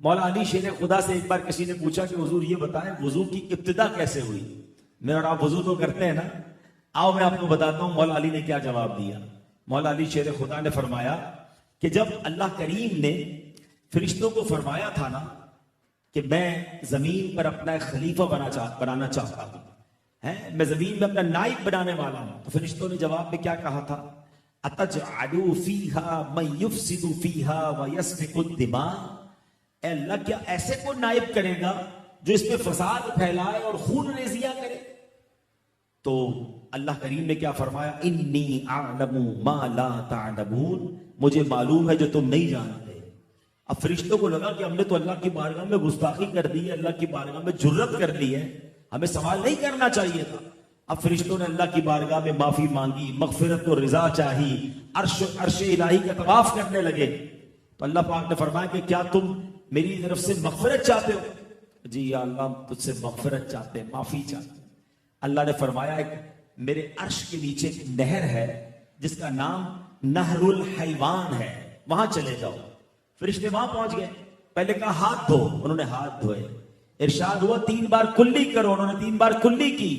مولا علی شیر خدا سے ایک بار کسی نے پوچھا کہ حضور یہ بتائیں وضو کی ابتدا کیسے ہوئی؟ میں اور آپ وضو تو کرتے ہیں نا، آؤ میں آپ کو بتاتا ہوں مولا علی نے کیا جواب دیا۔ مولا علی شیر خدا نے فرمایا کہ جب اللہ کریم نے فرشتوں کو فرمایا تھا نا کہ میں زمین پر اپنا ایک خلیفہ بنانا چاہتا ہوں، میں زمین میں اپنا نائب بنانے والا ہوں، تو فرشتوں نے جواب میں کیا کہا تھا؟ اَتَجْعَلُوا فِيهَا مَن يُفْسِدُ فِيهَا وَيَسْفِكُ الدِّمَاءَ، اے اللہ کیا ایسے کو نائب کرے گا جو اس پہ فساد پھیلائے اور خون ریزیاں کرے؟ تو اللہ کریم نے کیا فرمایا؟ انی اعلم ما لا تعلمون، مجھے معلوم ہے جو تم نہیں جانتے۔ اب فرشتوں کو لگا کہ ہم نے تو اللہ کی بارگاہ میں گستاخی کر دی ہے، اللہ کی بارگاہ میں جرت کر لی ہے، ہمیں سوال نہیں کرنا چاہیے تھا۔ اب فرشتوں نے اللہ کی بارگاہ میں معافی مانگی، مغفرت و رضا چاہی، عرش الہی کا طواف کرنے لگے۔ تو اللہ پاک نے فرمایا کہ کیا تم میری طرف سے مغفرت چاہتے ہو؟ جی یا اللہ ہم تجھ سے مغفرت چاہتے ہیں، معافی چاہتے ہیں۔ اللہ نے فرمایا ایک میرے عرش کے نیچے ایک نہر ہے جس کا نام نہر الحیوان ہے، وہاں چلے جاؤ۔ فرشتے وہاں پہنچ گئے، پہلے کہا ہاتھ دھو، انہوں نے ہاتھ دھوئے، ارشاد ہوا 3 بار کلی کرو، انہوں نے 3 بار کلی کی،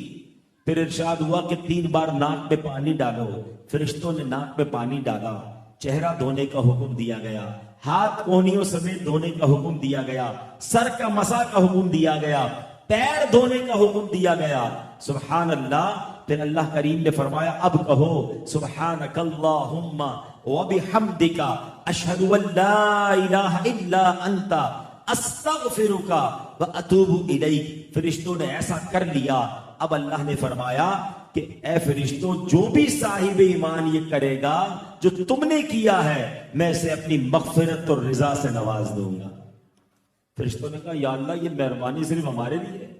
پھر ارشاد ہوا کہ 3 بار ناک میں پانی ڈالو، فرشتوں نے ناک میں پانی ڈالا، چہرہ دھونے کا حکم دیا گیا، ہاتھ کونیوں سمیت دھونے کا حکم دیا گیا، سر کا مسح کا حکم دیا گیا، پیر دھونے کا حکم دیا گیا۔ سبحان اللہ۔ پھر اللہ کریم نے فرمایا اب کہو سبحانک اللہم وبحمدک اشہد ان لا الہ الا انت استغفرک واتوب الیک۔ فرشتوں نے ایسا کر لیا۔ اب اللہ نے فرمایا کہ اے فرشتوں جو بھی صاحب ایمان یہ کرے گا جو تم نے کیا ہے میں اسے اپنی مغفرت اور رضا سے نواز دوں گا۔ فرشتوں نے کہا یا اللہ یہ مہربانی صرف ہمارے لیے ہے؟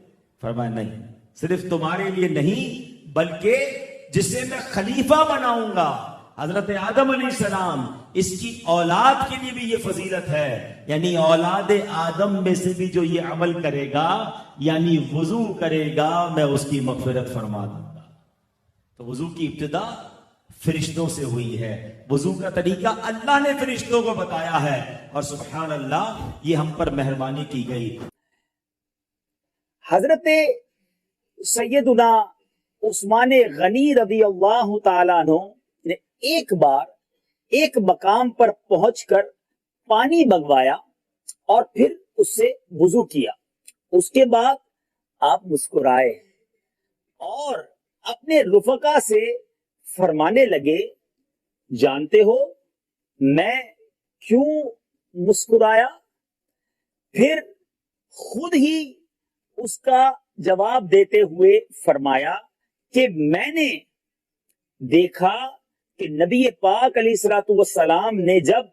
فرمایا نہیں، صرف تمہارے لیے نہیں بلکہ جسے میں خلیفہ بناؤں گا، حضرت آدم علیہ السلام، اس کی اولاد کے لیے بھی یہ فضیلت ہے، یعنی اولاد آدم میں سے بھی جو یہ عمل کرے گا یعنی وضو کرے گا میں اس کی مغفرت فرما دوں گا۔ تو وضو کی ابتدا فرشتوں سے ہوئی ہے، وضو کا طریقہ اللہ نے فرشتوں کو بتایا ہے، اور سبحان اللہ یہ ہم پر مہربانی کی گئی۔ حضرت سیدنا عثمان غنی رضی اللہ تعالیٰ عنہ نے ایک بار ایک مقام پر پہنچ کر پانی منگوایا اور پھر اس سے وضو کیا۔ اس کے بعد آپ مسکرائے اور اپنے رفقا سے فرمانے لگے جانتے ہو میں کیوں مسکرایا؟ پھر خود ہی اس کا جواب دیتے ہوئے فرمایا کہ میں نے دیکھا کہ نبی پاک علیہ الصلوۃ والسلام نے جب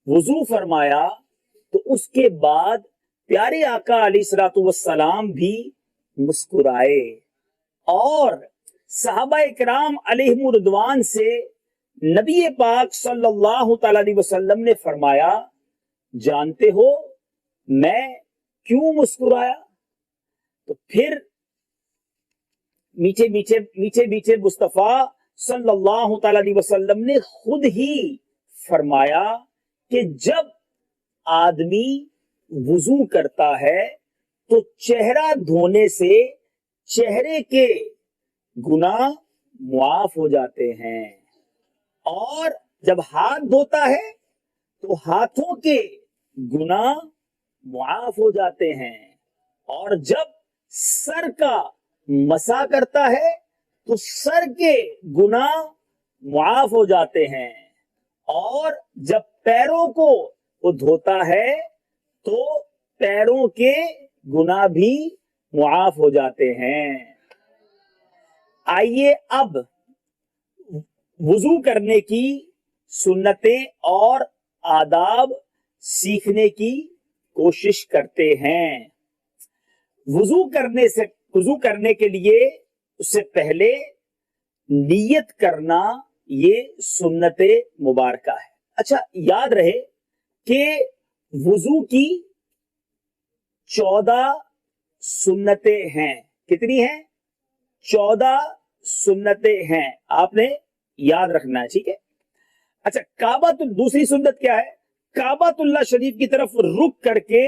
وضو فرمایا تو اس کے بعد پیارے آقا علیہ الصلوۃ والسلام بھی مسکرائے، اور صحابہ کرام علیہم رضوان سے نبی پاک صلی اللہ تعالی علیہ وسلم نے فرمایا جانتے ہو میں کیوں مسکرایا؟ تو پھر میٹھے میٹھے مصطفیٰ صلی اللہ تعالی علیہ وسلم نے خود ہی فرمایا کہ جب آدمی وضو کرتا ہے تو چہرہ دھونے سے چہرے کے گناہ معاف ہو جاتے ہیں، اور جب ہاتھ دھوتا ہے تو ہاتھوں کے گناہ معاف ہو جاتے ہیں، اور جب سر کا مسح کرتا ہے تو سر کے گناہ معاف ہو جاتے ہیں، اور جب پیروں کو وہ دھوتا ہے تو پیروں کے گناہ بھی معاف ہو جاتے ہیں۔ آئیے اب وضو کرنے کی سنتیں اور آداب سیکھنے کی کوشش کرتے ہیں۔ وضو کرنے کے لیے اس سے پہلے نیت کرنا یہ سنت مبارکہ ہے۔ اچھا یاد رہے کہ وضو کی 14 سنتیں ہیں۔ کتنی ہیں؟ 14 سنتیں ہیں، آپ نے یاد رکھنا ہے، ٹھیک ہے؟ اچھا دوسری سنت کیا ہے؟ کعبۃ اللہ شریف کی طرف رخ کر کے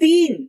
3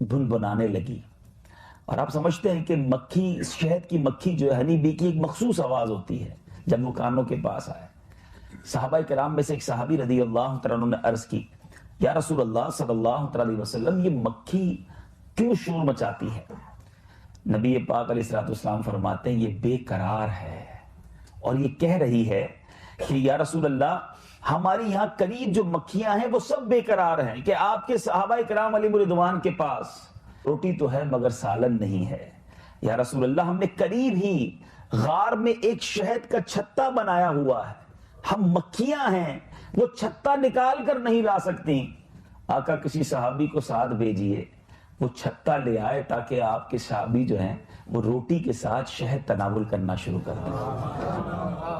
بنانے لگی. اور آپ سمجھتے ہیں کہ مکھی، شہد کی مکھی جو ہے، ہنی بی کی ایک مخصوص آواز ہوتی ہے جب وہ کانوں کے پاس آئے. صحابہ کرام میں سے ایک صحابی رضی اللہ تعالیٰ عنہ نے عرض کی، یا رسول اللہ صلی اللہ علیہ وسلم، یہ مکھی کیوں شور مچاتی ہے؟ نبی پاک علیہ الصلوۃ والسلام فرماتے ہیں یہ بے قرار ہے اور یہ کہہ رہی ہے کہ یا رسول اللہ، ہماری یہاں قریب جو مکھیاں ہیں وہ سب بے قرار ہیں کہ آپ کے صحابہ کرام علیہ رضوان کے پاس روٹی تو ہے مگر سالن نہیں ہے. یا رسول اللہ، ہم نے قریب ہی غار میں ایک شہد کا چھتا بنایا ہوا ہے، ہم مکھیاں ہیں، وہ چھتا نکال کر نہیں لا سکتی. آقا کسی صحابی کو ساتھ بھیجیے، وہ چھتا لے آئے تاکہ آپ کے صحابی جو ہیں وہ روٹی کے ساتھ شہد تناول کرنا شروع کر دیں.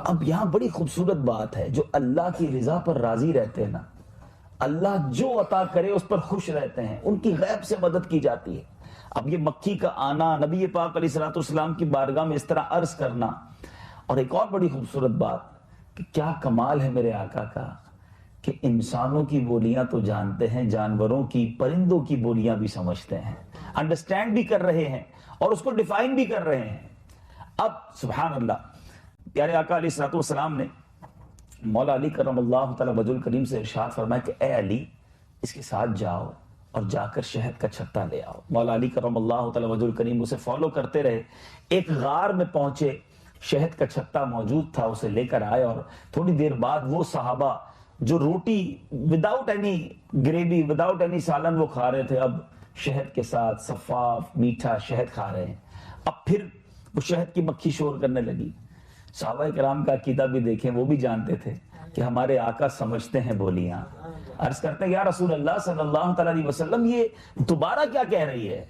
اب یہاں بڑی خوبصورت بات ہے، جو اللہ کی رضا پر راضی رہتے ہیں نا، اللہ جو عطا کرے اس پر خوش رہتے ہیں، ان کی غیب سے مدد کی جاتی ہے. اب یہ مکھی کا آنا، نبی پاک علیہ الصلوۃ والسلام کی بارگاہ میں اس طرح عرض کرنا، اور ایک اور بڑی خوبصورت بات کہ کیا کمال ہے میرے آقا کا کہ انسانوں کی بولیاں تو جانتے ہیں، جانوروں کی، پرندوں کی بولیاں بھی سمجھتے ہیں، انڈرسٹینڈ بھی کر رہے ہیں اور اس کو ڈیفائن بھی کر رہے ہیں. اب سبحان اللہ، پیارے آقا علیہ الصلوۃ والسلام نے مولا علی کرم اللہ تعالی وجہ الکریم سے ارشاد فرمایا کہ اے علی، اس کے ساتھ جاؤ اور جا کر شہد کا چھتا لے آؤ. مولا علی کرم اللہ تعالی وجہ الکریم اسے فالو کرتے رہے، ایک غار میں پہنچے، شہد کا چھتا موجود تھا، اسے لے کر آئے، اور تھوڑی دیر بعد وہ صحابہ جو روٹی without any gravy, without any سالن وہ کھا رہے تھے، اب شہد کے ساتھ صفاف میٹھا شہد کھا رہے ہیں. اب پھر وہ شہد کی مکھی شور کرنے لگی. صحابہ کرام کا عقیدہ بھی دیکھیں، وہ بھی جانتے تھے کہ ہمارے آقا سمجھتے ہیں بولیاں. عرض کرتے ہیں یا رسول اللہ صلی اللہ تعالیٰ علیہ وسلم، یہ دوبارہ کیا کہہ رہی ہے؟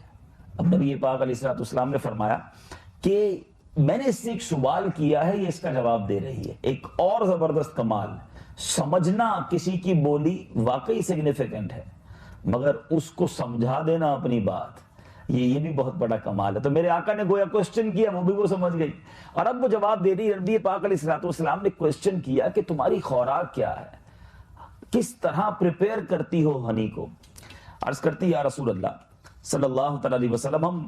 اب نبی پاک علیہ الصلوۃ والسلام نے فرمایا کہ میں نے اس سے ایک سوال کیا ہے، یہ اس کا جواب دے رہی ہے. ایک اور زبردست کمال، سمجھنا کسی کی بولی واقعی سگنیفیکنٹ ہے، مگر اس کو سمجھا دینا اپنی بات، یہ بھی بہت بڑا کمال ہے. تو میرے آقا نے گویا کوسچن کیا، وہ بھی وہ سمجھ گئی، اور اب وہ جواب دے رہی ہے. نبی پاک علیہ الصلوۃ والسلام نے کوسچن کیا کہ تمہاری خوراک کیا ہے، کس طرح پریپیئر کرتی ہو ہنی کو؟ عرض کرتی یا رسول اللہ صلی اللہ تعالیٰ علیہ وسلم، ہم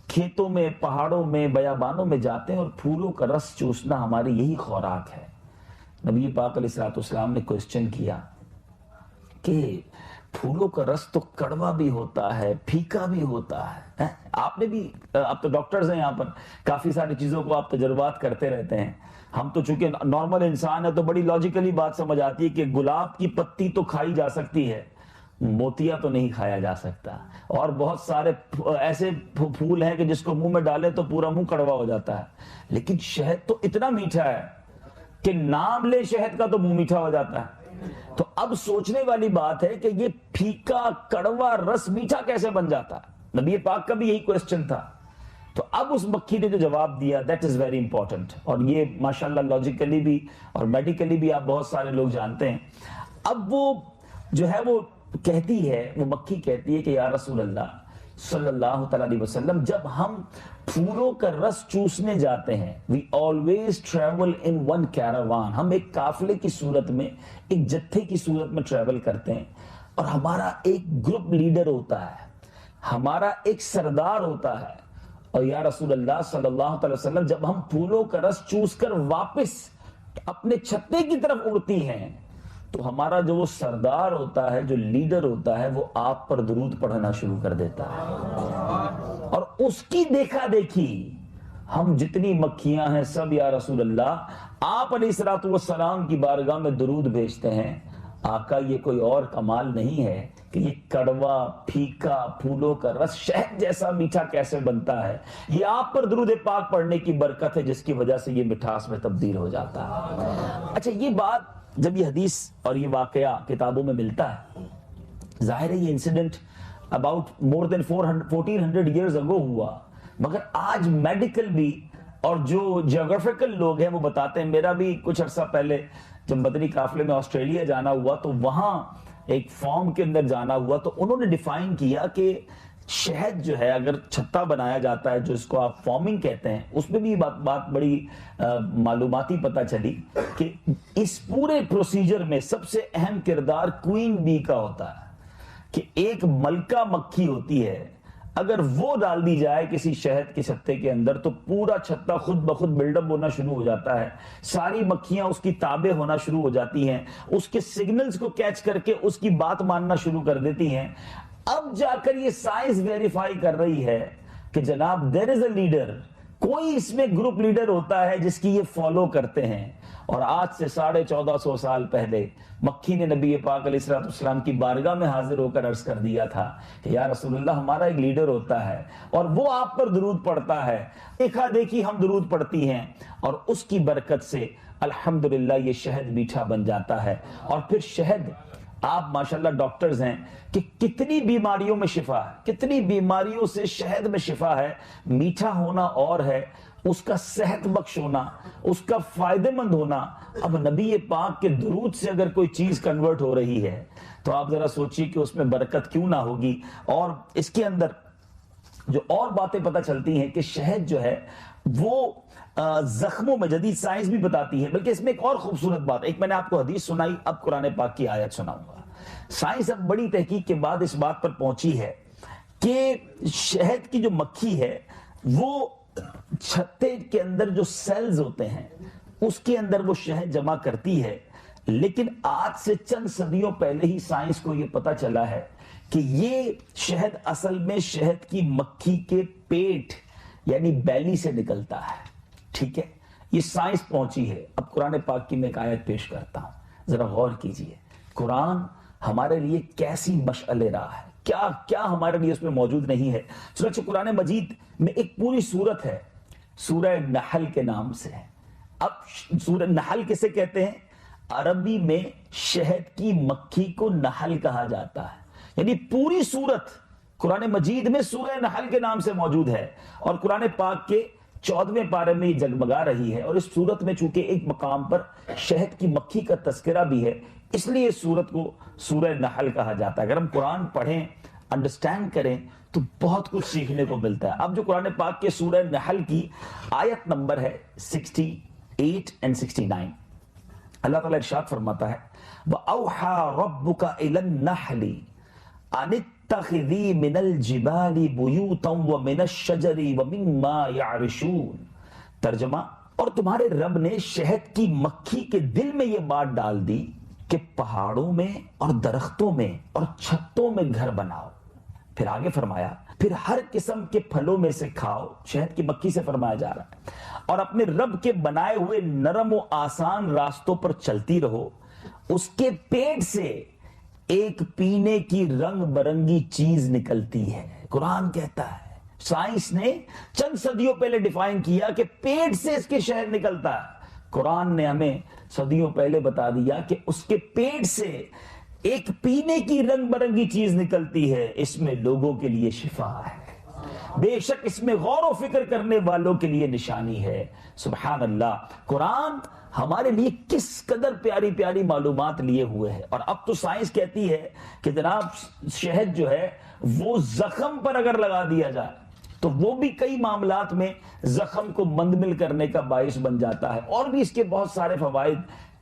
کھیتوں میں، پہاڑوں میں، بیابانوں میں جاتے ہیں اور پھولوں کا رس چوسنا ہماری یہی خوراک ہے. نبی پاک علیہ الصلوۃ والسلام نے کوسچن کیا کہ پھولوں کا رس تو کڑوا بھی ہوتا ہے، پھیکا بھی ہوتا ہے. آپ نے بھی، آپ تو ڈاکٹرز ہیں یہاں پر، کافی ساری چیزوں کو آپ تجربات کرتے رہتے ہیں. ہم تو چونکہ نارمل انسان ہے تو بڑی لاجیکلی بات سمجھ آتی ہے کہ گلاب کی پتی تو کھائی جا سکتی ہے، موتیا تو نہیں کھایا جا سکتا. اور بہت سارے ایسے پھول ہیں کہ جس کو منہ میں ڈالے تو پورا منہ کڑوا ہو جاتا ہے. لیکن شہد تو اتنا میٹھا ہے کہ نام لے شہد کا تو منہ میٹھا ہو جاتا ہے. تو اب سوچنے والی بات ہے کہ یہ پھیکا کڑوا رس میٹھا کیسے بن جاتا ہے؟ نبی پاک کا بھی یہی کوسچن تھا. تو اب اس مکھی نے جو جواب دیا، دیٹ از ویری امپورٹنٹ، اور یہ ماشاءاللہ لاجیکلی بھی اور میڈیکلی بھی آپ بہت سارے لوگ جانتے ہیں. اب وہ جو ہے وہ کہتی ہے، وہ مکھی کہتی ہے کہ یا رسول اللہ صلی اللہ تعالیٰ علیہ وسلم، جب ہم پھولوں کا رس چوسنے جاتے ہیں، we always travel in one caravan، ہم ایک قافلے کی صورت میں، ایک جتھے کی صورت میں ٹریول کرتے ہیں، اور ہمارا ایک گروپ لیڈر ہوتا ہے، ہمارا ایک سردار ہوتا ہے. اور یا رسول اللہ صلی اللہ علیہ وسلم، جب ہم پھولوں کا رس چوس کر واپس اپنے چھتے کی طرف اڑتی ہیں تو ہمارا جو وہ سردار ہوتا ہے، جو لیڈر ہوتا ہے، وہ آپ پر درود پڑھنا شروع کر دیتا ہے. اور اس کی دیکھا دیکھی ہم جتنی مکھیاں ہیں سب یا رسول اللہ آپ علیہ الصلوۃ والسلام کی بارگاہ میں درود بھیجتے ہیں. آقا یہ کوئی اور کمال نہیں ہے کہ یہ کڑوا پھیکا پھولوں کا رس شہد جیسا میٹھا کیسے بنتا ہے، یہ آپ پر درود پاک پڑھنے کی برکت ہے جس کی وجہ سے یہ مٹھاس میں تبدیل ہو جاتا ہے. اچھا، یہ بات جب یہ حدیث اور یہ واقعہ کتابوں میں ملتا ہے، ظاہر ہے یہ incident about more than 1400 years ago ہوا، مگر آج میڈیکل بھی اور جو جیوگرافیکل لوگ ہیں وہ بتاتے ہیں. میرا بھی کچھ عرصہ پہلے جب مدنی قافلے میں آسٹریلیا جانا ہوا تو وہاں ایک فارم کے اندر جانا ہوا تو انہوں نے ڈیفائن کیا کہ شہد جو ہے اگر چھتا بنایا جاتا ہے، جو اس کو آپ فارمنگ کہتے ہیں، اس میں بھی بات بڑی معلوماتی پتہ چلی کہ اس پورے پروسیجر میں سب سے اہم کردار کوئین بی کا ہوتا ہے. کہ ایک ملکہ مکھی ہوتی ہے اگر وہ ڈال دی جائے کسی شہد کے چھتے کے اندر تو پورا چھتا خود بخود بلڈ اپ ہونا شروع ہو جاتا ہے، ساری مکھیاں اس کی تابع ہونا شروع ہو جاتی ہیں، اس کے سگنلز کو کیچ کر کے اس کی بات ماننا شروع کر دیتی ہیں۔ اب جا کر یہ سائنس ویریفائی کر رہی ہے کہ جناب دیر از اے لیڈر، کوئی اس میں گروپ لیڈر ہوتا ہے جس کی یہ فالو کرتے ہیں۔ اور آج سے 1450 سال پہلے مکھی نے نبی پاک علیہ السلام کی بارگاہ میں حاضر ہو کر عرض کر دیا تھا کہ یا رسول اللہ، ہمارا ایک لیڈر ہوتا ہے اور وہ آپ پر درود پڑھتا ہے، دیکھا دیکھی ہم درود پڑھتی ہیں اور اس کی برکت سے الحمدللہ یہ شہد میٹھا بن جاتا ہے۔ اور پھر شہد، آپ ماشاءاللہ ڈاکٹرز ہیں کہ کتنی بیماریوں میں شفا ہے، کتنی بیماریوں سے شہد میں شفا ہے۔ میٹھا ہونا اور ہے، اس کا صحت بخش ہونا، اس کا فائدہ مند ہونا۔ اب نبی پاک کے درود سے اگر کوئی چیز کنورٹ ہو رہی ہے تو آپ ذرا سوچیے کہ اس میں برکت کیوں نہ ہوگی۔ اور اس کے اندر جو اور باتیں پتہ چلتی ہیں کہ شہد جو ہے وہ زخموں میں، جدید سائنس بھی بتاتی ہے، بلکہ اس میں ایک اور خوبصورت بات، ایک میں نے آپ کو حدیث سنائی، اب قرآن پاک کی آیت سناؤں گا۔ سائنس اب بڑی تحقیق کے بعد اس بات پر پہنچی ہے کہ شہد کی جو مکھی ہے وہ چھتے کے اندر جو سیلز ہوتے ہیں اس کے اندر وہ شہد جمع کرتی ہے، لیکن آج سے چند صدیوں پہلے ہی سائنس کو یہ پتا چلا ہے کہ یہ شہد اصل میں شہد کی مکھی کے پیٹ یعنی بیلی سے نکلتا ہے۔ ٹھیک ہے، یہ سائنس پہنچی ہے۔ اب قرآن پاک کی میں ایک آیت پیش کرتا ہوں، ذرا غور کیجئے۔ قرآن ہمارے لیے کیسی مشعل راہ ہے، کیا کیا ہمارے لیے اس میں موجود نہیں ہے۔ چنانچہ قرآن مجید میں ایک پوری سورت ہے، سورہ نحل کے نام سے ہے۔ اب سورہ نحل کسے کہتے ہیں؟ عربی میں شہد کی مکھی کو نحل کہا جاتا ہے، یعنی پوری سورت قرآن مجید میں سورہ نحل کے نام سے موجود ہے، اور قرآن پاک کے 14ویں پارے میں یہ جگمگا رہی ہے۔ اور اس سورت میں چونکہ ایک مقام پر شہد کی مکھی کا تذکرہ بھی ہے، اس لیے اس سورت کو سورہ نحل کہا جاتا ہے۔ اگر ہم قرآن پڑھیں، انڈرسٹینڈ کریں تو بہت کچھ سیکھنے کو ملتا ہے۔ اب جو قرآن پاک کے سورہ نحل کی آیت نمبر ہے 68 اور 69، اللہ تعالیٰ ارشاد فرماتا ہے وَأَوْحَى رَبُّكَ إِلَى النَّحْلِ أَنِ اتَّخِذِي مِنَ الْجِبَالِ بُيُوتًا وَمِنَ الشَّجَرِ وَمِمَّا يَعْرِشُونَ۔ ترجمہ، اور تمہارے رب نے شہد کی مکھی کے دل میں یہ بات ڈال دی کہ پہاڑوں میں اور درختوں میں اور چھتوں میں گھر بناؤ۔ پھر آگے فرمایا پھر ہر قسم کے پھلوں میں سے کھاؤ، شہد کی مکھی سے فرمایا جا رہا ہے، اور اپنے رب کے بنائے ہوئے نرم و آسان راستوں پر چلتی رہو۔ اس کے پیٹ سے ایک پینے کی رنگ برنگی چیز نکلتی ہے۔ قرآن کہتا ہے، سائنس نے چند صدیوں پہلے ڈیفائن کیا کہ پیٹ سے اس کے شہد نکلتا ہے، قرآن نے ہمیں صدیوں پہلے بتا دیا کہ اس کے پیٹ سے ایک پینے کی رنگ برنگی چیز نکلتی ہے، اس میں لوگوں کے لیے شفا ہے، بے شک اس میں غور و فکر کرنے والوں کے لیے نشانی ہے۔ سبحان اللہ، قرآن ہمارے لیے کس قدر پیاری پیاری معلومات لیے ہوئے ہے۔ اور اب تو سائنس کہتی ہے کہ جناب شہد جو ہے وہ زخم پر اگر لگا دیا جائے تو وہ بھی کئی معاملات میں زخم کو مندمل کرنے کا باعث بن جاتا ہے، اور بھی اس کے بہت سارے فوائد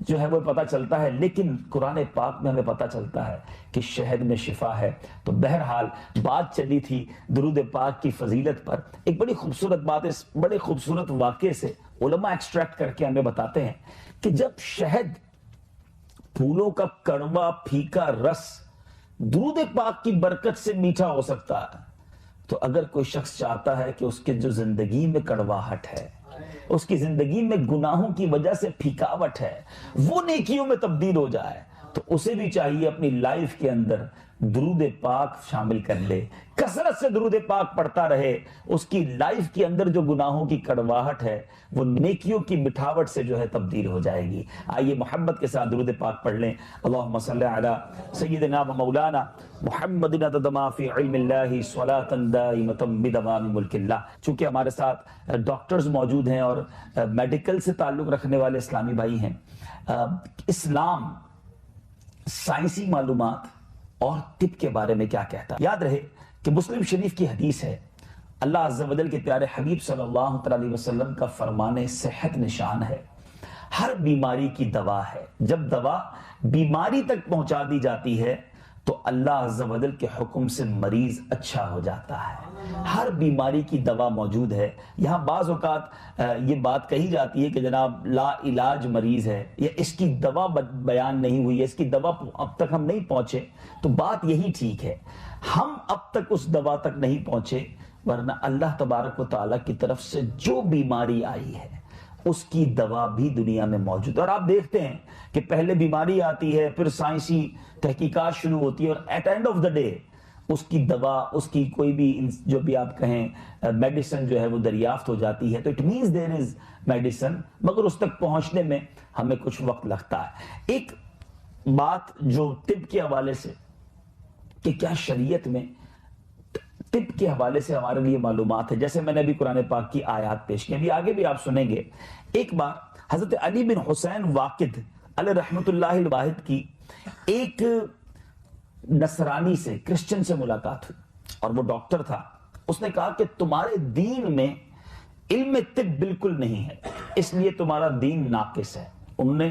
جو ہے وہ پتہ چلتا ہے۔ لیکن قرآن پاک میں ہمیں پتہ چلتا ہے کہ شہد میں شفا ہے۔ تو بہرحال بات چلی تھی درود پاک کی فضیلت پر، ایک بڑی خوبصورت بات اس بڑے خوبصورت واقعے سے علماء ایکسٹریکٹ کر کے ہمیں بتاتے ہیں کہ جب شہد، پھولوں کا کڑوا پھیکا رس درود پاک کی برکت سے میٹھا ہو سکتا ہے، تو اگر کوئی شخص چاہتا ہے کہ اس کے جو زندگی میں کڑواہٹ ہے، اس کی زندگی میں گناہوں کی وجہ سے پھیکاوٹ ہے، وہ نیکیوں میں تبدیل ہو جائے، تو اسے بھی چاہیے اپنی لائف کے اندر درود پاک شامل کر لے، کثرت سے درود پاک پڑھتا رہے، اس کی لائف کے اندر جو گناہوں کی کڑواہٹ ہے وہ نیکیوں کی مٹھاوٹ سے جو ہے تبدیل ہو جائے گی۔ آئیے محبت کے ساتھ درود پاک پڑھ لیں۔ اللہم صلی علی سیدنا و مولانا محمد عدد ما فی علم اللہ صلاۃ دائمۃ بدوام ملک اللہ۔ چونکہ ہمارے ساتھ ڈاکٹرز موجود ہیں اور میڈیکل سے تعلق رکھنے والے اسلامی بھائی ہیں، اسلام سائنسی معلومات اور طب کے بارے میں کیا کہتا ہے؟ یاد رہے کہ مسلم شریف کی حدیث ہے، اللہ عز و جل کے پیارے حبیب صلی اللہ علیہ وسلم کا فرمان صحت نشان ہے، ہر بیماری کی دوا ہے۔ جب دوا بیماری تک پہنچا دی جاتی ہے تو اللہ عز و جل کے حکم سے مریض اچھا ہو جاتا ہے. ہر بیماری کی دوا موجود ہے. یہاں بعض اوقات یہ بات کہی جاتی ہے کہ جناب لا علاج مریض ہے یا اس کی دوا بیان نہیں ہوئی ہے, اس کی دوا اب تک ہم نہیں پہنچے. تو بات یہی ٹھیک ہے, ہم اب تک اس دوا تک نہیں پہنچے, ورنہ اللہ تبارک و تعالیٰ کی طرف سے جو بیماری آئی ہے اس کی دوا بھی دنیا میں موجود ہے. اور آپ دیکھتے ہیں کہ پہلے بیماری آتی ہے, پھر سائنسی تحقیقات شروع ہوتی ہے, اور at end of the day اس کی دوا, اس کی کوئی بھی جو بھی آپ کہیں میڈیسن جو ہے وہ دریافت ہو جاتی ہے. تو it means there is medicine, مگر اس تک پہنچنے میں ہمیں کچھ وقت لگتا ہے. ایک بات جو طب کے حوالے سے کہ کیا شریعت میں طب کے حوالے سے ہمارے لیے معلومات ہے, جیسے میں نے ابھی قرآن پاک کی آیات پیش کی, ابھی آگے بھی آپ سنیں گے. ایک بار حضرت علی بن حسین واقد علیہ رحمت اللہ الواحد کی ایک نصرانی سے, کرسچن سے ملاقات ہوئی, اور وہ ڈاکٹر تھا. اس نے کہا کہ تمہارے دین میں علم طب بالکل نہیں ہے, اس لیے تمہارا دین ناقص ہے. انہوں نے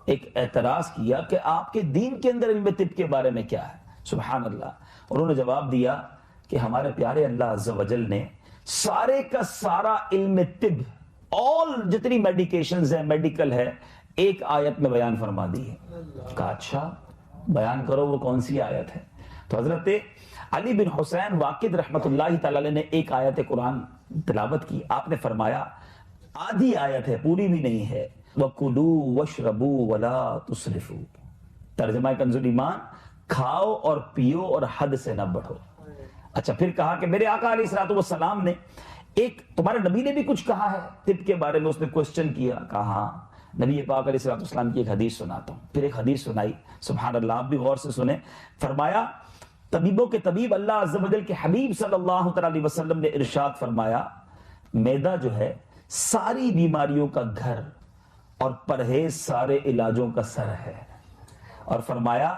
ایک اعتراض کیا کہ آپ کے دین کے اندر علم طب کے بارے میں کیا ہے. سبحان اللہ. انہوں نے جواب دیا کہ ہمارے پیارے اللہ عز و جل نے سارے کا سارا علم طب, all جتنی میڈیکیشنز ہیں, میڈیکل ہے, ایک آیت میں بیان فرما دی ہے. کہا اچھا بیان کرو, وہ کون سی آیت ہے؟ تو حضرت علی بن حسین واقد رحمت اللہ تعالی نے ایک آیت قرآن تلاوت کی. آپ نے فرمایا آدھی آیت ہے, پوری بھی نہیں ہے, وَكُلُوا وَاشْرَبُوا وَلَا تُسْرِفُوا. ترجمہ کنز الایمان, کھاؤ اور پیو اور حد سے نہ بڑھو. اچھا پھر کہا کہ میرے آقا علیہ الصلوۃ والسلام نے ایک, تمہارے نبی نے بھی کچھ کہا ہے طب کے بارے میں؟ اس نے کوسچن کیا. کہا ہاں. نبی پاک علیہ الصلوۃ والسلام کی ایک حدیث سناتا ہوں. پھر ایک حدیث سنائی. سبحان اللہ, آپ بھی غور سے سنیں. فرمایا طبیبوں کے طبیب اللہ عز و جل کے حبیب صلی اللہ علیہ وسلم نے ارشاد فرمایا, معدہ جو ہے ساری بیماریوں کا گھر اور پرہیز سارے علاجوں کا سر ہے. اور فرمایا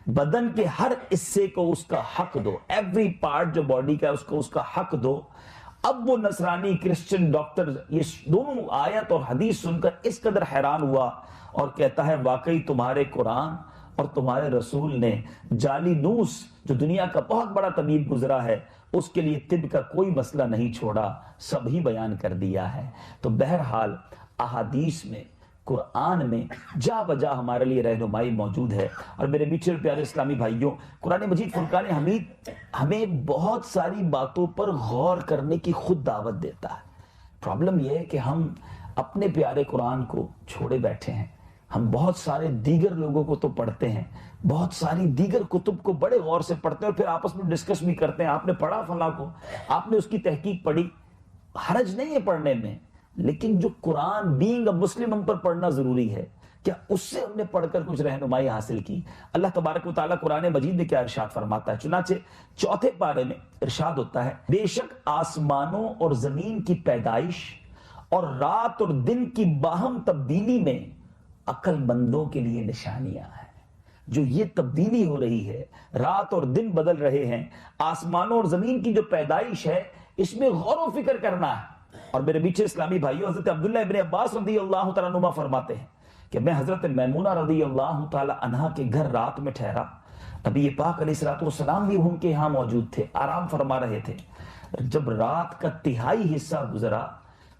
بدن کے ہر حصے کو اس کا حق دو, ایوری پارٹ جو باڈی کا ہے اس کو اس کا حق دو. اب وہ نصرانی کرسچن ڈاکٹر یہ دونوں آیت اور حدیث سن کر اس قدر حیران ہوا اور کہتا ہے واقعی تمہارے قرآن اور تمہارے رسول نے جالی نوس جو دنیا کا بہت بڑا طبیب گزرا ہے اس کے لیے طب کا کوئی مسئلہ نہیں چھوڑا, سب ہی بیان کر دیا ہے. تو بہرحال احادیث میں, قرآن میں جا بجا ہمارے لیے رہنمائی موجود ہے. اور میرے میٹھے اور پیارے اسلامی بھائیوں, قرآن مجید فرقان حمید ہمیں بہت ساری باتوں پر غور کرنے کی خود دعوت دیتا ہے. پرابلم یہ ہے کہ ہم اپنے پیارے قرآن کو چھوڑے بیٹھے ہیں. ہم بہت سارے دیگر لوگوں کو تو پڑھتے ہیں, بہت ساری دیگر کتب کو بڑے غور سے پڑھتے ہیں, اور پھر آپس میں ڈسکس بھی کرتے ہیں. آپ نے پڑھا فلاں کو, آپ نے اس کی تحقیق پڑھی, حرج نہیں ہے پڑھنے میں, لیکن جو قرآن بینگ اے مسلم ہم پر پڑھنا ضروری ہے. کیا اس سے ہم نے پڑھ کر کچھ رہنمائی حاصل کی؟ اللہ تبارک و تعالیٰ قرآن مجید میں کیا ارشاد فرماتا ہے؟ چنانچہ چوتھے پارے میں ارشاد ہوتا ہے, بے شک آسمانوں اور زمین کی پیدائش اور رات اور دن کی باہم تبدیلی میں عقل مندوں کے لیے نشانیاں ہیں. جو یہ تبدیلی ہو رہی ہے, رات اور دن بدل رہے ہیں, آسمانوں اور زمین کی جو پیدائش ہے, اس میں غور و فکر کرنا ہے. اور میرے میٹھے اسلامی بھائیوں, حضرت عبداللہ ابن عباس رضی اللہ تعالیٰ عنہ فرماتے ہیں کہ میں حضرت میمونہ رضی اللہ تعالیٰ عنہا کے گھر رات میں ٹھہرا. نبی پاک علیہ الصلوۃ والسلام بھی ان کے یہاں موجود تھے, آرام فرما رہے تھے. جب رات کا تہائی حصہ گزرا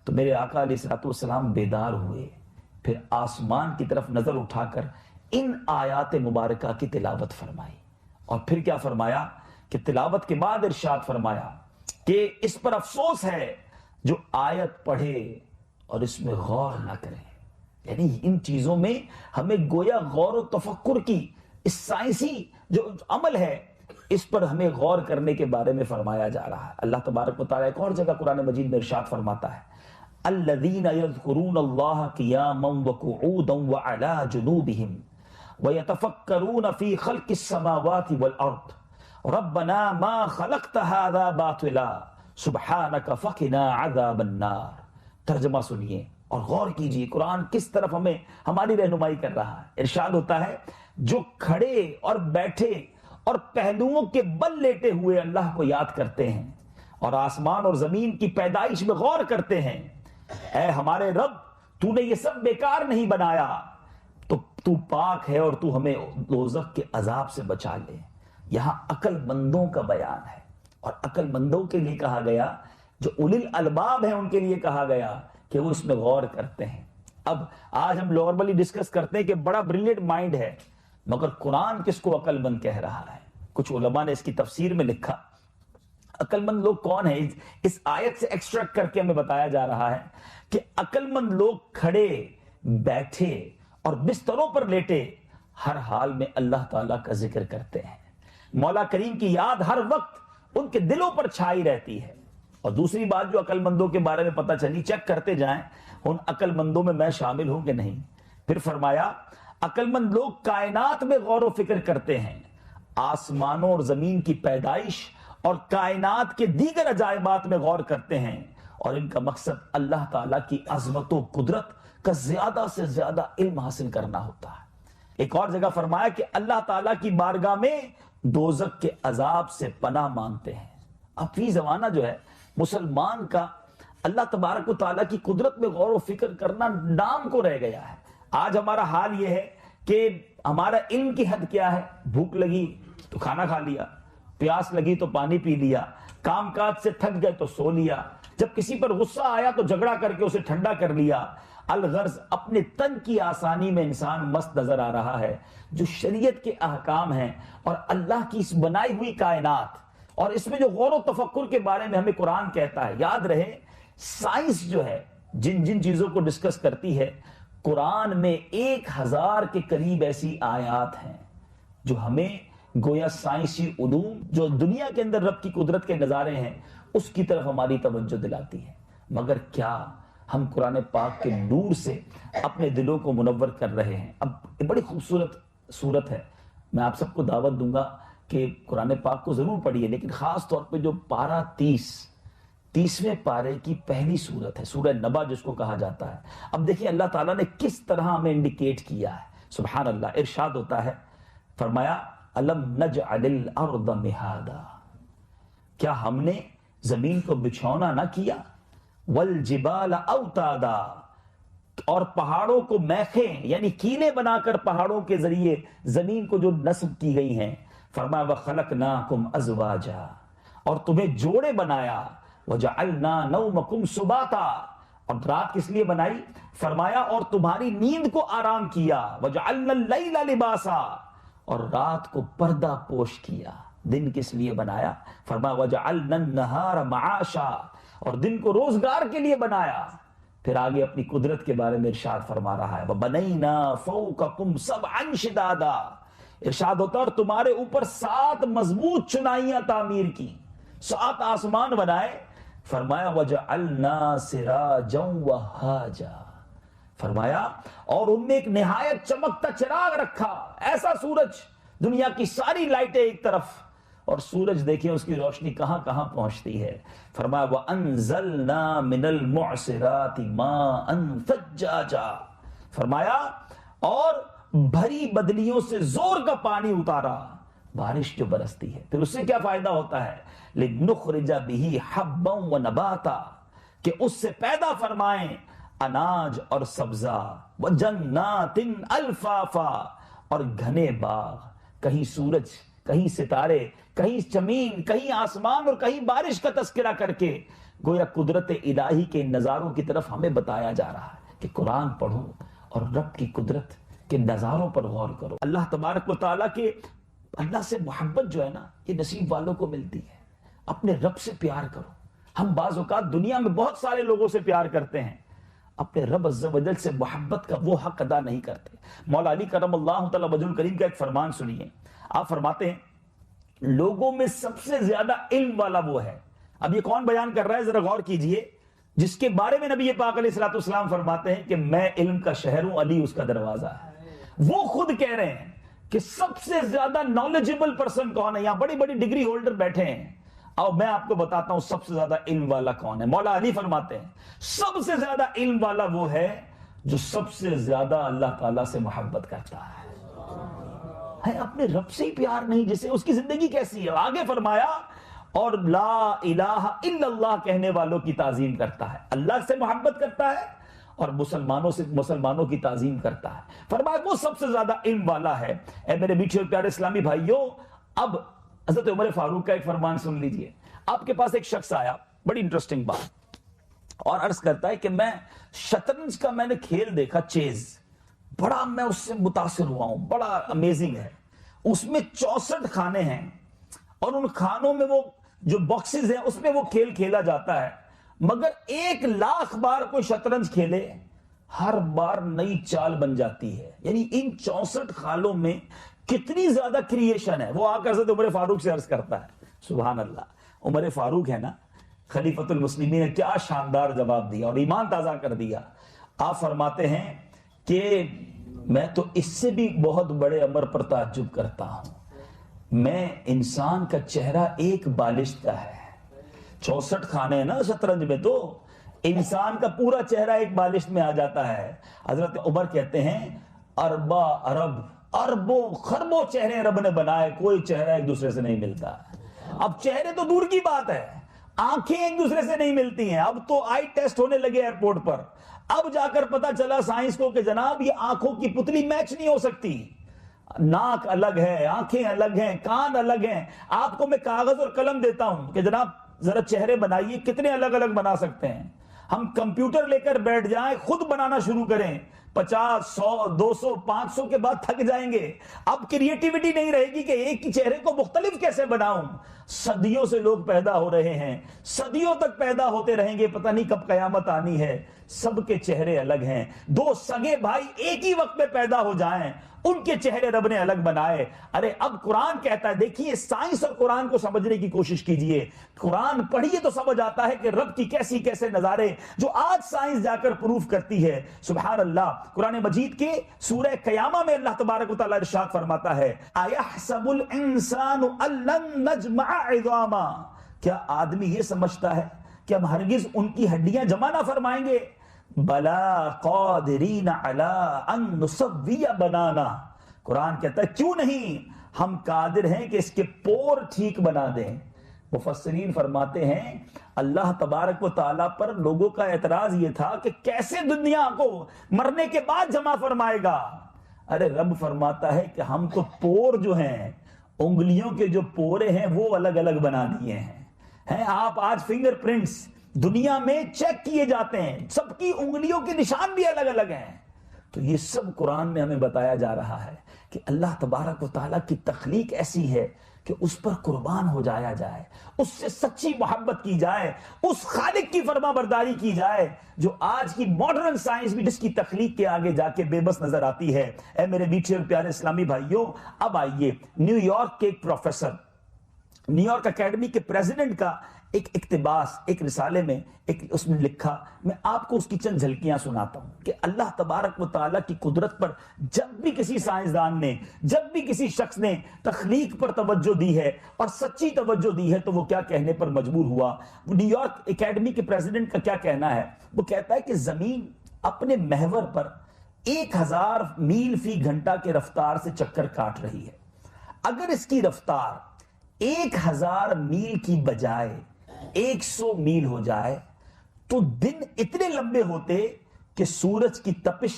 تو میرے آقا علیہ الصلوۃ والسلام بیدار ہوئے, پھر آسمان کی طرف نظر اٹھا کر ان آیات مبارکہ کی تلاوت فرمائی. اور پھر کیا فرمایا کہ تلاوت کے بعد ارشاد فرمایا کہ اس پر افسوس ہے جو آیت پڑھے اور اس میں غور نہ کرے. یعنی ان چیزوں میں ہمیں گویا غور و تفکر کی اس سائنسی جو عمل ہے اس پر ہمیں غور کرنے کے بارے میں فرمایا جا رہا ہے. اللہ تبارک و تعالیٰ ایک اور جگہ قرآن مجید میں ارشاد فرماتا ہے, الذین یذکرون اللہ قیاما وقعودا وعلی جنوبہم ویتفکرون فی خلق السماوات والارض ربنا ما خلقت هذا باطلا سبحانک فقنا عذاب النار. ترجمہ سنیے اور غور کیجئے قرآن کس طرف ہمیں ہماری رہنمائی کر رہا ہے. ارشاد ہوتا ہے جو کھڑے اور بیٹھے اور پہلوؤں کے بل لیٹے ہوئے اللہ کو یاد کرتے ہیں اور آسمان اور زمین کی پیدائش میں غور کرتے ہیں, اے ہمارے رب تو نے یہ سب بیکار نہیں بنایا, تو پاک ہے اور تو ہمیں دوزخ کے عذاب سے بچا لے. یہاں عقل مندوں کا بیان ہے، اور عقل مندوں کے لیے کہا گیا، جو اولل الباب ہیں ان کے لیے کہا گیا کہ وہ اس میں غور کرتے ہیں۔ اب آج ہم نارملی ڈسکس کرتے ہیں کہ بڑا بریلینٹ مائنڈ ہے، مگر قرآن کس کو عقل مند کہہ رہا ہے؟ کچھ علماء نے اس کی تفسیر میں لکھا، عقل مند لوگ کون ہیں؟ اس آیت سے ایکسٹریکٹ کر کے ہمیں بتایا جا رہا ہے کہ عقل مند لوگ کھڑے بیٹھے اور بستروں پر لیٹے ہر حال میں اللہ تعالیٰ کا ذکر کرتے ہیں، مولا کریم کی یاد ہر وقت ان کے دلوں پر چھائی رہتی ہے۔ اور دوسری بات جو عقل مندوں کے بارے میں پتہ چلی، چیک کرتے جائیں ان عقل مندوں میں میں شامل ہوں کہ نہیں۔ پھر فرمایا عقل مند لوگ کائنات میں غور و فکر کرتے ہیں، آسمانوں اور زمین کی پیدائش اور کائنات کے دیگر عجائبات میں غور کرتے ہیں، اور ان کا مقصد اللہ تعالیٰ کی عظمت و قدرت کا زیادہ سے زیادہ علم حاصل کرنا ہوتا ہے۔ ایک اور جگہ فرمایا کہ اللہ تعالیٰ کی بارگاہ میں دوزخ کے عذاب سے پناہ مانگتے ہیں۔ اب فی زمانہ جو ہے مسلمان کا اللہ تبارک و تعالیٰ کی قدرت میں غور و فکر کرنا نام کو رہ گیا ہے۔ آج ہمارا حال یہ ہے کہ ہمارا علم کی حد کیا ہے؟ بھوک لگی تو کھانا کھا لیا، پیاس لگی تو پانی پی لیا، کام کاج سے تھک گئے تو سو لیا، جب کسی پر غصہ آیا تو جھگڑا کر کے اسے ٹھنڈا کر لیا۔ الغرض اپنے تن کی آسانی میں انسان مست نظر آ رہا ہے۔ جو شریعت کے احکام ہیں اور اللہ کی اس بنائی ہوئی کائنات اور اس میں جو غور و تفکر کے بارے میں ہمیں قرآن کہتا ہے، یاد رہے سائنس جو ہے جن جن چیزوں کو ڈسکس کرتی ہے، قرآن میں 1000 کے قریب ایسی آیات ہیں جو ہمیں گویا سائنسی علوم جو دنیا کے اندر رب کی قدرت کے نظارے ہیں اس کی طرف ہماری توجہ دلاتی ہے۔ مگر کیا ہم قرآن پاک کے نور سے اپنے دلوں کو منور کر رہے ہیں؟ اب یہ بڑی خوبصورت صورت ہے، میں آپ سب کو دعوت دوں گا کہ قرآن پاک کو ضرور پڑھیے، لیکن خاص طور پہ جو پارہ 30ویں پارے کی پہلی صورت ہے، سورہ نبا جس کو کہا جاتا ہے۔ اب دیکھیں اللہ تعالیٰ نے کس طرح ہمیں انڈیکیٹ کیا ہے، سبحان اللہ۔ ارشاد ہوتا ہے، فرمایا الم نجعل الارض مہادا، کیا ہم نے زمین کو بچھونا نہ کیا، والجبال اوتادا، اور پہاڑوں کو میخیں یعنی کیلیں بنا کر پہاڑوں کے ذریعے زمین کو جو نصب کی گئی ہیں، فرمایا وخلقناکم ازواجا، اور تمہیں جوڑے بنایا، وجعلنا نومکم سباتا، اور رات کس لیے بنائی؟ فرمایا اور تمہاری نیند کو آرام کیا، وجعلنا اللیل لباسا، اور رات کو پردہ پوش کیا۔ دن کس لیے بنایا؟ فرمایا وجعلنا النہار معاشا، اور دن کو روزگار کے لیے بنایا۔ پھر آگے اپنی قدرت کے بارے میں ارشاد فرما رہا ہے وَبَنَيْنَا فَوْقَكُمْ سَبْعًا شِدَادًا، ارشاد ہوتا ہے اور تمہارے اوپر 7 مضبوط چنائیاں تعمیر کی، 7 آسمان بنائے۔ فرمایا وَجَعَلْنَا سِرَاجًا وَهَّاجًا، فرمایا اور ان میں ایک نہایت چمکتا چراغ رکھا، ایسا سورج، دنیا کی ساری لائٹیں ایک طرف، اور سورج دیکھیں اس کی روشنی کہاں کہاں پہنچتی ہے۔ فرمایا وَأَنزَلْنَا مِنَ الْمُعْصِرَاتِ مَاءً ثَجَّاجًا، فرمایا اور بھری بدلیوں سے زور کا پانی اتارا، بارش جو برستی ہے۔ پھر اس سے کیا فائدہ ہوتا ہے؟ لِنُخْرِجَ بِهِ حَبًّا وَنَبَاتًا، کہ اس سے پیدا فرمائیں اناج اور سبزہ، وَجَنَّاتٍ الْفَافًا، اور گھنے باغ، کہیں سورج، کہیں ستارے، کہیں زمین، کہیں آسمان اور کہیں بارش کا تذکرہ کر کے گویا قدرت الہی کے نظاروں کی طرف ہمیں بتایا جا رہا ہے کہ قرآن پڑھو اور رب کی قدرت کے نظاروں پر غور کرو۔ اللہ تبارک و تعالیٰ کے اللہ سے محبت جو ہے نا، یہ نصیب والوں کو ملتی ہے۔ اپنے رب سے پیار کرو۔ ہم بعض اوقات دنیا میں بہت سارے لوگوں سے پیار کرتے ہیں، اپنے رب عز و جل سے محبت کا وہ حق ادا نہیں کرتے۔ مولا علی کرم اللہ تعالی وجہ الکریم کا ایک فرمان سنیے، آپ فرماتے ہیں لوگوں میں سب سے زیادہ علم والا وہ ہے۔ اب یہ کون بیان کر رہا ہے؟ ذرا غور کیجئے، جس کے بارے میں نبی پاک علیہ الصلوۃ والسلام فرماتے ہیں کہ میں علم کا شہر ہوں، علی اس کا دروازہ ہے۔ وہ خود کہہ رہے ہیں کہ سب سے زیادہ نالجبل پرسن کون ہے؟ یہاں بڑی بڑی ڈگری ہولڈر بیٹھے ہیں، اور میں آپ کو بتاتا ہوں سب سے زیادہ علم والا کون ہے۔ مولا علی فرماتے ہیں سب سے زیادہ علم والا وہ ہے جو سب سے زیادہ اللہ تعالیٰ سے محبت کرتا ہے اپنے رب سے ہی پیار نہیں جسے، اس کی زندگی کیسی ہے؟ آگے فرمایا اور لا الہ الا اللہ کہنے والوں کی تعظیم کرتا ہے، اللہ سے محبت کرتا ہے اور مسلمانوں کی تعظیم کرتا ہے۔ فرمایا وہ سب سے زیادہ علم والا ہے۔ اے میرے میٹھے اور پیارے اسلامی بھائیوں، اب حضرت عمر فاروق کا ایک فرمان سن لیجئے. آپ کے پاس ایک شخص آیا, بڑی انٹرسٹنگ بات, اور عرض کرتا ہے کہ میں شطرنج کا میں نے کھیل دیکھا, چیز, بڑا میں اس سے متاثر ہوا ہوں, بڑا امیزنگ ہے. اس میں 64 خانے ہیں اور ان خانوں میں وہ جو باکسز ہیں اس میں وہ کھیل کھیلا جاتا ہے, مگر 1,00,000 بار کوئی شطرنج کھیلے ہر بار نئی چال بن جاتی ہے. یعنی ان 64 خانوں میں کتنی زیادہ کریشن ہے. وہ آ کر حضرت عمر فاروق سے عرض کرتا ہے, سبحان اللہ. عمر فاروق ہے نا خلیفۃ المسلمین نے کیا شاندار جواب دیا اور ایمان تازہ کر دیا. آپ فرماتے ہیں کہ میں تو اس سے بھی بہت بڑے امر پر تعجب کرتا ہوں. میں انسان کا چہرہ ایک بالشت کا ہے. 64 خانے ہیں نا شطرنج میں, تو انسان کا پورا چہرہ ایک بالشت میں آ جاتا ہے. حضرت عمر کہتے ہیں اربوں خربوں چہرے رب نے بنائے, کوئی چہرہ ایک دوسرے سے نہیں ملتا. اب چہرے تو دور کی بات ہے, آنکھیں ایک دوسرے سے نہیں ملتی ہیں. اب تو آئی ٹیسٹ ہونے لگے ایئرپورٹ پر. اب جا کر پتا چلا سائنس کو کہ جناب یہ آنکھوں کی پتلی میچ نہیں ہو سکتی. ناک الگ ہے, آنکھیں الگ ہیں, کان الگ ہیں. آپ کو میں کاغذ اور قلم دیتا ہوں کہ جناب ذرا چہرے بنائیے, کتنے الگ الگ بنا سکتے ہیں. ہم کمپیوٹر لے کر بیٹھ جائیں, خود بنانا شروع کریں, 50, 100, 200, 500 کے بعد تھک جائیں گے. اب کریٹیوٹی نہیں رہے گی کہ ایک ہی چہرے کو مختلف کیسے بناؤں. صدیوں سے لوگ پیدا ہو رہے ہیں, صدیوں تک پیدا ہوتے رہیں گے, پتہ نہیں کب قیامت آنی ہے. سب کے چہرے الگ ہیں. 2 سگے بھائی ایک ہی وقت میں پیدا ہو جائیں, ان کے چہرے رب نے الگ بنائے. ارے اب قرآن کہتا ہے, دیکھیے سائنس اور قرآن کو سمجھنے کی کوشش کیجئے. قرآن پڑھیے تو سمجھ آتا ہے کہ رب کی کیسے نظارے جو آج سائنس جا کر پروف کرتی ہے. سبحان اللہ. قرآن مجید کے سورہ قیامہ میں اللہ تبارک و تعالی ارشاد فرماتا ہے, اَيَحْسَبُ الْإِنسَانُ أَن لَّن نَّجْمَعَ عِظَامًا, کیا آدمی یہ سمجھتا ہے کہ ہم ہرگز ان کی ہڈیاں جمع نہ فرمائیں گے. بلا قادرین علی ان نسوی بنانا, قرآن کہتا ہے کیوں نہیں, ہم قادر ہیں کہ اس کے پور ٹھیک بنا دیں. مفسرین فرماتے ہیں اللہ تبارک و تعالیٰ پر لوگوں کا اعتراض یہ تھا کہ کیسے دنیا کو مرنے کے بعد جمع فرمائے گا. ارے رب فرماتا ہے کہ ہم تو پور جو ہیں, انگلیوں کے جو پورے ہیں وہ الگ الگ بنا دیے ہیں. آپ آج فنگر پرنٹس دنیا میں چیک کیے جاتے ہیں, سب کی انگلیوں کے نشان بھی الگ الگ ہیں. تو یہ سب قرآن میں ہمیں بتایا جا رہا ہے کہ اللہ تبارک و تعالیٰ کی تخلیق ایسی ہے کہ اس پر قربان ہو جایا جائے, اس سے سچی محبت کی جائے, اس خالق کی فرما برداری کی جائے جو آج کی ماڈرن سائنس بھی جس کی تخلیق کے آگے جا کے بے بس نظر آتی ہے. اے میرے میٹھے اور پیارے اسلامی بھائیوں, اب آئیے نیو یارک کے ایک پروفیسر, نیو یارک اکیڈمی کے پریزیڈنٹ کا ایک اقتباس ایک رسالے میں اس نے لکھا. میں آپ کو اس کی چند جھلکیاں سناتا ہوں کہ اللہ تبارک و تعالیٰ کی قدرت پر جب بھی کسی سائنسدان نے, جب بھی کسی شخص نے تخلیق پر توجہ دی ہے اور سچی توجہ دی ہے تو وہ کیا کہنے پر مجبور ہوا. نیو یارک اکیڈمی کے پریزیڈنٹ کا کیا کہنا ہے, وہ کہتا ہے کہ زمین اپنے محور پر 1000 میل فی گھنٹہ کے رفتار سے چکر کاٹ رہی ہے. اگر اس کی رفتار 1000 میل کی بجائے 100 میل ہو جائے تو دن اتنے لمبے ہوتے کہ سورج کی تپش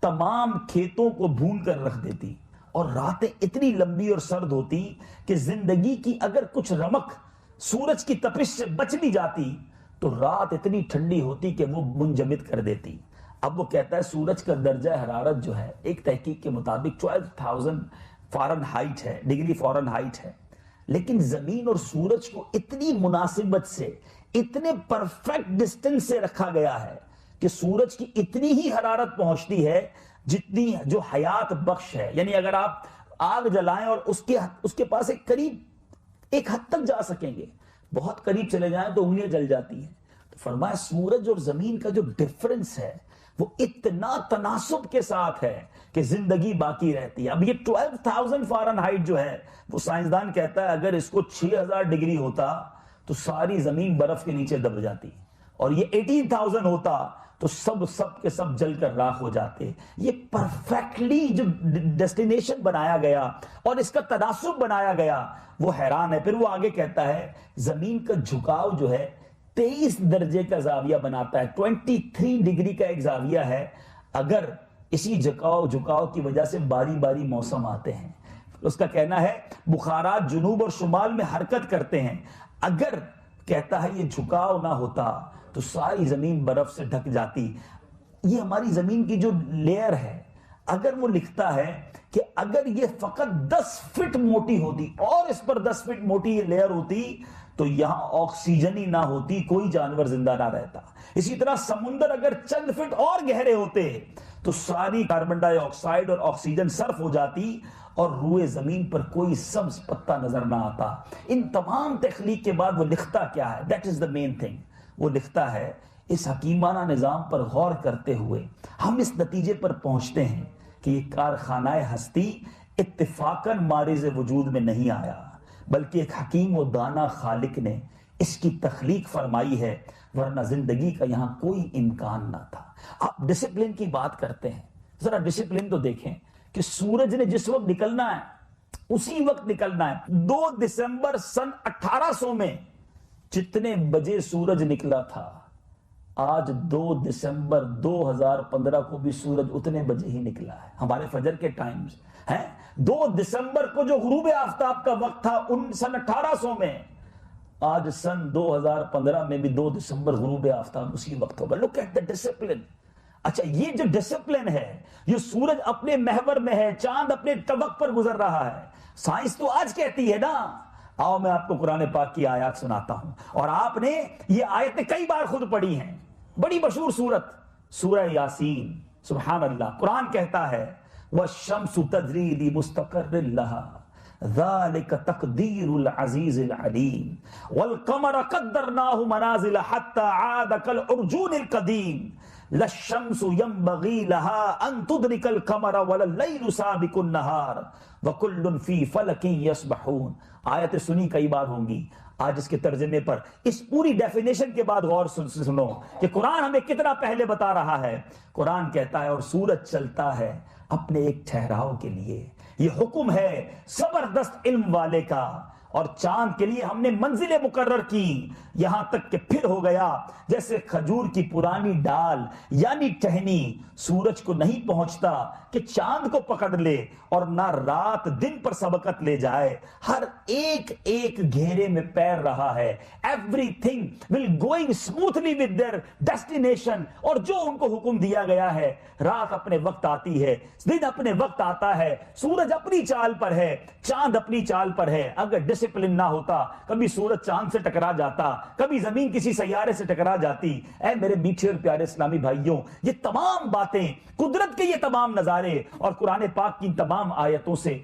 تمام کھیتوں کو بھون کر رکھ دیتی, اور راتیں اتنی لمبی اور سرد ہوتی کہ زندگی کی اگر کچھ رمق سورج کی تپش سے بچ بھی جاتی تو رات اتنی ٹھنڈی ہوتی کہ وہ منجمد کر دیتی. اب وہ کہتا ہے سورج کا درجہ حرارت جو ہے ایک تحقیق کے مطابق 12,000 فارن ہائٹ ہے, ڈگری فارن ہائٹ ہے, لیکن زمین اور سورج کو اتنی مناسبت سے, اتنے پرفیکٹ ڈسٹنس سے رکھا گیا ہے کہ سورج کی اتنی ہی حرارت پہنچتی ہے جتنی جو حیات بخش ہے. یعنی اگر آپ آگ جلائیں اور اس کے پاس ایک حد تک جا سکیں گے, بہت قریب چلے جائیں تو انگلیاں جل جاتی ہیں. تو فرمایا سورج اور زمین کا جو ڈفرنس ہے وہ اتنا تناسب کے ساتھ ہے کہ زندگی باقی رہتی ہے. اب یہ 12,000 فارن ہائٹ جو ہے وہ سائنسدان کہتا ہے اگر اس کو 6000 ڈگری ہوتا تو ساری زمین برف کے نیچے دب جاتی, اور یہ 18,000 ہوتا تو سب کے سب جل کر راکھ ہو جاتے. یہ پرفیکٹلی جو ڈیسٹینیشن بنایا گیا اور اس کا تناسب بنایا گیا وہ حیران ہے. پھر وہ آگے کہتا ہے زمین کا جھکاؤ جو ہے 23 درجے کا زاویہ بناتا ہے, 23 ڈگری کا ایک زاویہ ہے. اگر اسی جھکاؤ کی وجہ سے باری باری موسم آتے ہیں, اس کا کہنا ہے بخارات جنوب اور شمال میں حرکت کرتے ہیں، اگر کہتا ہے یہ جھکاؤ نہ ہوتا تو ساری زمین برف سے ڈھک جاتی۔ یہ ہماری زمین کی جو لیئر ہے، اگر وہ لکھتا ہے کہ اگر یہ فقط 10 فٹ موٹی ہوتی اور اس پر 10 فٹ موٹی یہ لیئر ہوتی تو یہاں آکسیجن ہی نہ ہوتی، کوئی جانور زندہ نہ رہتا۔ اسی طرح سمندر اگر چند فٹ اور گہرے ہوتے تو ساری کاربن ڈائی آکسائڈ اور آکسیجن صرف ہو جاتی اور روئے زمین پر کوئی سبز پتا نظر نہ آتا۔ ان تمام تخلیق کے بعد وہ لکھتا کیا ہے؟ That is the main thing. وہ لکھتا ہے اس حکیمانہ نظام پر غور کرتے ہوئے ہم اس نتیجے پر پہنچتے ہیں کہ یہ کارخانہ ہستی اتفاقاً مارز وجود میں نہیں آیا، بلکہ ایک حکیم و دانا خالق نے اس کی تخلیق فرمائی ہے، ورنہ زندگی کا یہاں کوئی امکان نہ تھا۔ آپ ڈسپلن کی بات کرتے ہیں، ذرا ڈسپلن تو دیکھیں کہ سورج نے جس وقت نکلنا ہے اسی وقت نکلنا ہے۔ 2 دسمبر سن 1800 میں جتنے بجے سورج نکلا تھا، آج 2 دسمبر 2015 کو بھی سورج اتنے بجے ہی نکلا ہے۔ ہمارے فجر کے ٹائمز ہیں 2 دسمبر کو جو غروب آفتاب کا وقت تھا سن 1800 میں، آج سن 2015 میں بھی 2 دسمبر غروب آفتاب اسی وقت ہوگا۔ Look at the discipline. اچھا، یہ جو ڈسپلن ہے، یہ سورج اپنے محور میں ہے، چاند اپنے طبق پر گزر رہا ہے۔ سائنس تو آج کہتی ہے نا۔ آؤ میں آپ کو قرآن پاک کی آیات سناتا ہوں، اور آپ نے یہ آیتیں کئی بار خود پڑھی ہیں۔ بڑی مشہور سورت سورہ یاسین۔ سبحان اللہ، قرآن کہتا ہے وَالشَّمْسُ تَجْرِي لِمُسْتَقَرٍّ لَهَا ذَلِكَ تَقْدِيرُ الْعَزِيزِ الْعَلِيمِ وَالْقَمَرَ قَدَّرْنَاهُ مَنَازِلَ حَتَّى عَادَ كَالْعُرْجُونِ الْقَدِيمِ لَا الشَّمْسُ يَنبَغِي لَهَا أَن تُدْرِكَ الْقَمَرَ وَلَا اللَّيْلُ سَابِقُ النَّهَارِ وَكُلٌّ فِي فَلَكٍ يَسْبَحُونَ۔ آیتیں سنی کئی بار ہوں گی، آج اس کے ترجمے پر اس پوری ڈیفینیشن کے بعد غور سنو کہ قرآن ہمیں کتنا پہلے بتا رہا ہے۔ قرآن کہتا ہے اور سورج چلتا ہے اپنے ایک ٹھہراؤ کے لیے، یہ حکم ہے زبردست علم والے کا، اور چاند کے لیے ہم نے منزلیں مقرر کی، یہاں تک کہ پھر ہو گیا جیسے کھجور کی پرانی ڈال یعنی ٹہنی سورج کو نہیں پہنچتا کہ چاند کو پکڑ لے، اور نہ رات دن پر سبقت لے جائے، ہر ایک ایک گھیرے میں پیر رہا ہے۔ everything will going smoothly with their destination، اور جو ان کو حکم دیا گیا ہے، رات اپنے وقت آتی ہے، دن اپنے وقت آتا ہے، سورج اپنی چال پر ہے، چاند اپنی چال پر ہے۔ اگر ڈسپلن نہ ہوتا، کبھی سورج چاند سے ٹکرا جاتا، کبھی زمین کسی سیارے سے ٹکرا جاتی۔ اے میرے میٹھے اور پیارے اسلامی بھائیوں، یہ تمام باتیں، قدرت کے یہ تمام نظارے اور قرآن پاک کی تمام آیتوں سے